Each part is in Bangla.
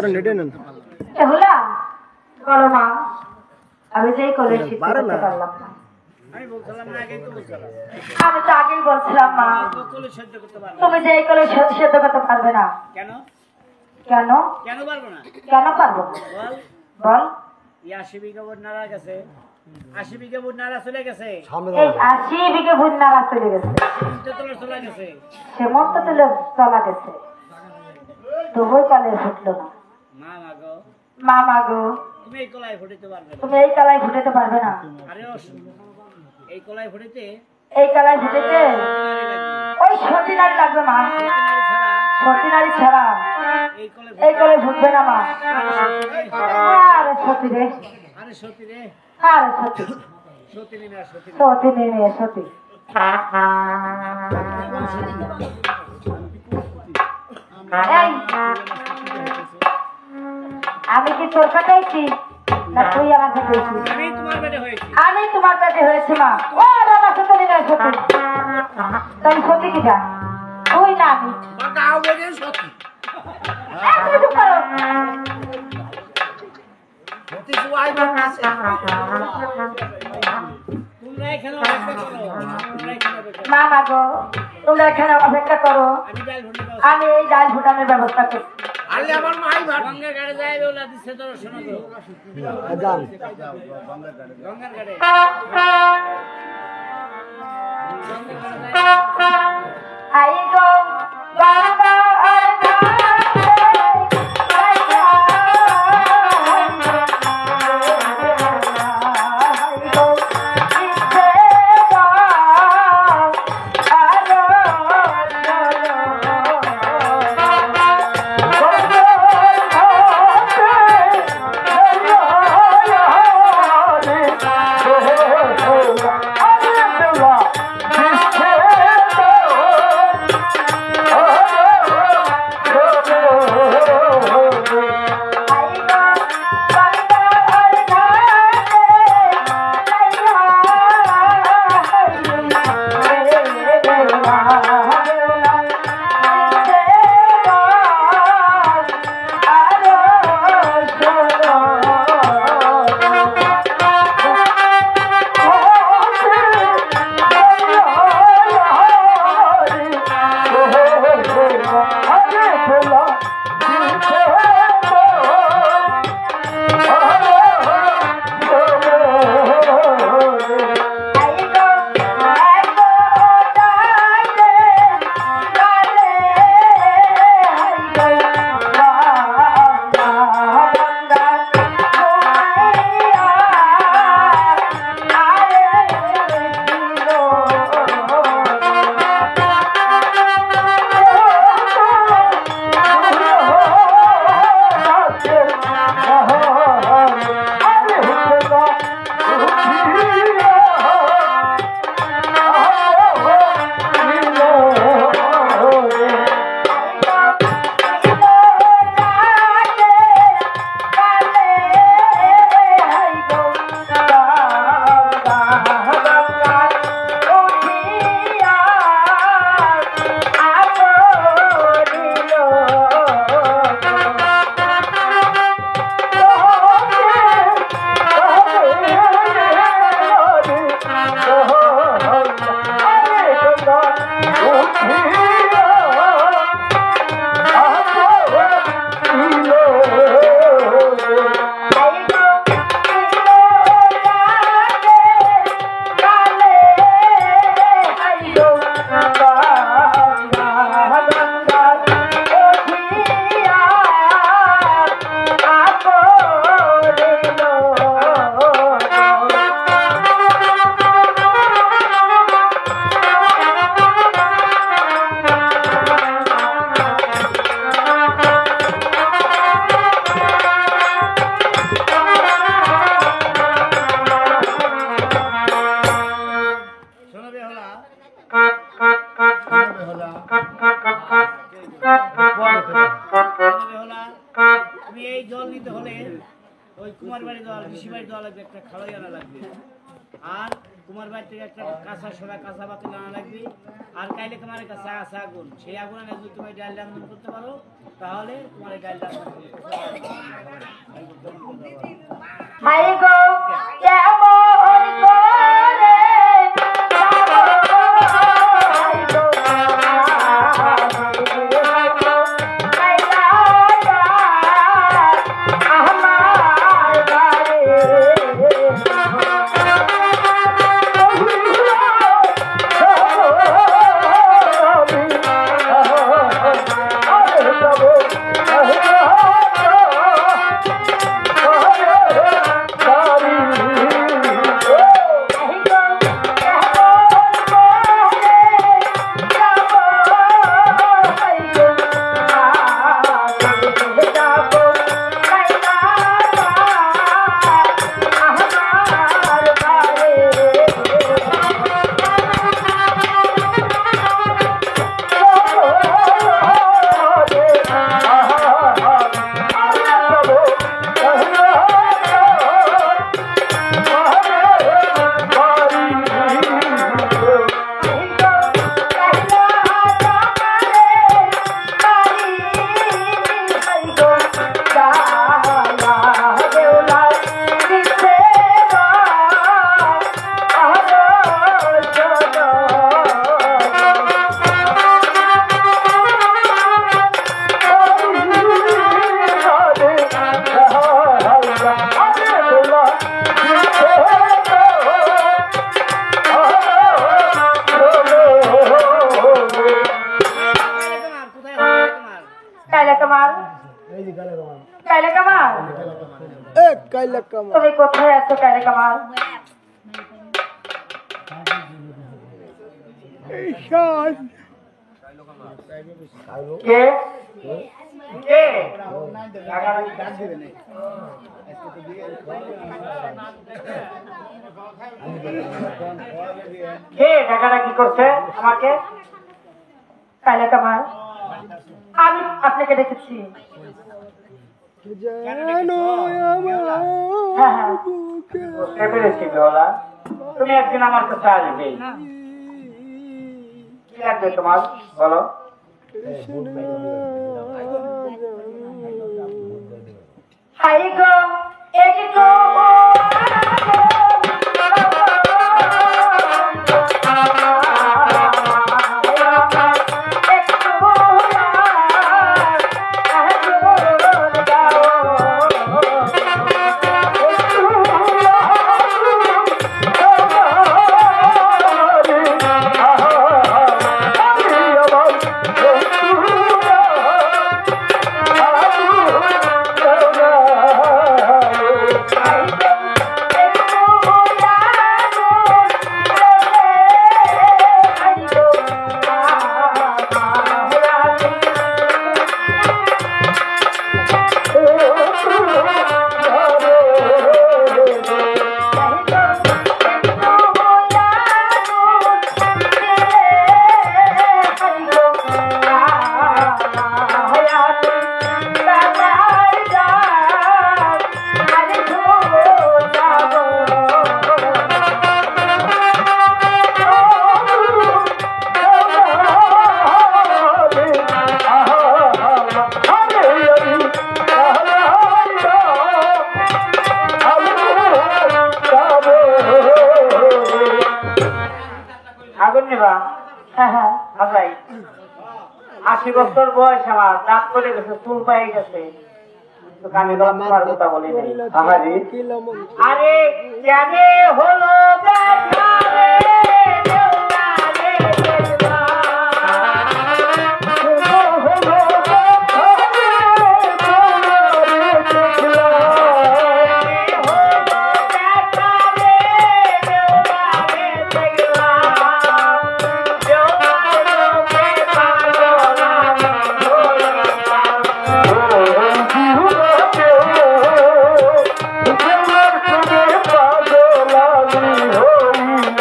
ধরেন নেটে নেন এহলা বলো মা আমি যেই কলেজ শিখতে পারলাম না আমি বলছিলাম না আগেই তো বলছিলাম আমি তো আগেই বলছিলাম মা কলেজ সহ্য করতে পারবো তুমি যেই কলেজ সহ্য করতে পারবে না কেন কেন কেন পারবো না কেন পারবো বল বল এই 80 বিঘা ভোট নারা গেছে 80 বিঘা ভোট নারা চলে গেছে এই 80 বিঘে ভুল নারা চলে গেছে তো তোলা চলে গেছে সেমন তো তুলে চলা গেছে তবুই কলেজ ফুটলো না মা মাগো মা মাগো তুমি এই কলাই ফুটিতে পারবে না তুমি এই কালাই ফুটাতে পারবে না আরে এই কলাই ফুটিতে এই কালাই ফুটেতে ওই সতীনারী লাগবে মা সতীনারী ছাড়া এই কলাই ফুটবে না মা আরে সতী রে আরে সতী রে আরে সতী সতী নিয়ে সতী সতী নিয়ে সতী এই, আমি কি তোর কাটাইছি না তুই আমার কাটাইছি আমি তোমার পেটে হয়েছি আমি তোমার কাছে হয়েছি মা ও বাবা সতী নিয়ে সতী তাই সতী কি যা তুই না আমি গাও বলে সতী তুমি চুপ করো সতী সুয়াই বলছে তোমরা এখানে অপেক্ষা করো তোমরা এখানে অপেক্ষা মা মাগো তোমরা এখানে অপেক্ষা করো আমি ডাল ভুটি দাও আমি এই ডাল ফুটানোর ব্যবস্থা করছি আলে আমার মাই ভাত গঙ্গা ঘাটে যাই ওলা দিছে তোর শোনো তো যান গঙ্গার ঘাটে আই গো বাবা ওই কুমার বাড়ি দেওয়া ঋষি বাড়ি দেওয়া লাগবে, একটা খাওয়াই আনা লাগবে। আর কুমার বাড়ি থেকে একটা কাঁচা সোনা কাঁচা বাতিল আনা লাগবে। আর কাইলে তোমার কাছে আছে আগুন, সেই আগুন আনে যদি তুমি ডাল রান্ধন করতে পারো তাহলে তোমার এই ডাল রান্ধন করতে হাই গো কেমন করে তুমি কোথায় আছো কালে কামাল? কে কে টাকাটা কি করছে আমাকে? কালে কামাল আমি আপনাকে দেখেছি। তুমি একদিন আমার কাছে আসবে, কি লাগবে তোমার বলো? হাই গো এক গো আগুন নেবা? হ্যাঁ 80 বছর বয়স, আমার দাঁত পড়ে গেছে, চুল পাই গেছে, কানে তোমার কথা বলি নাই। আরে কেন হলো দেখা রে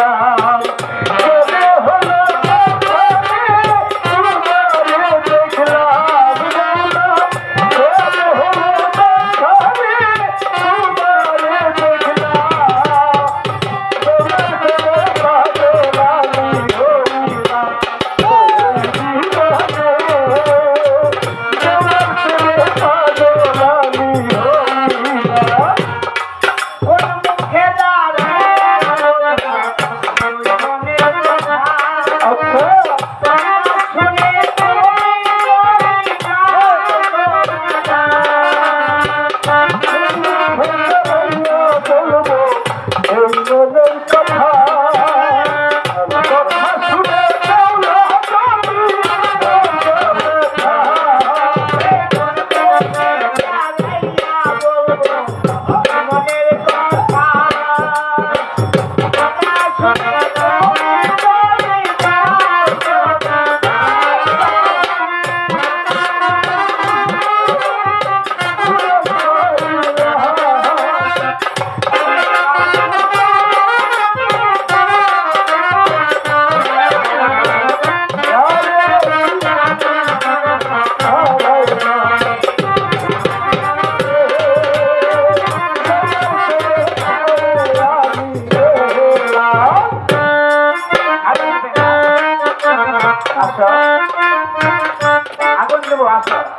Oh আসো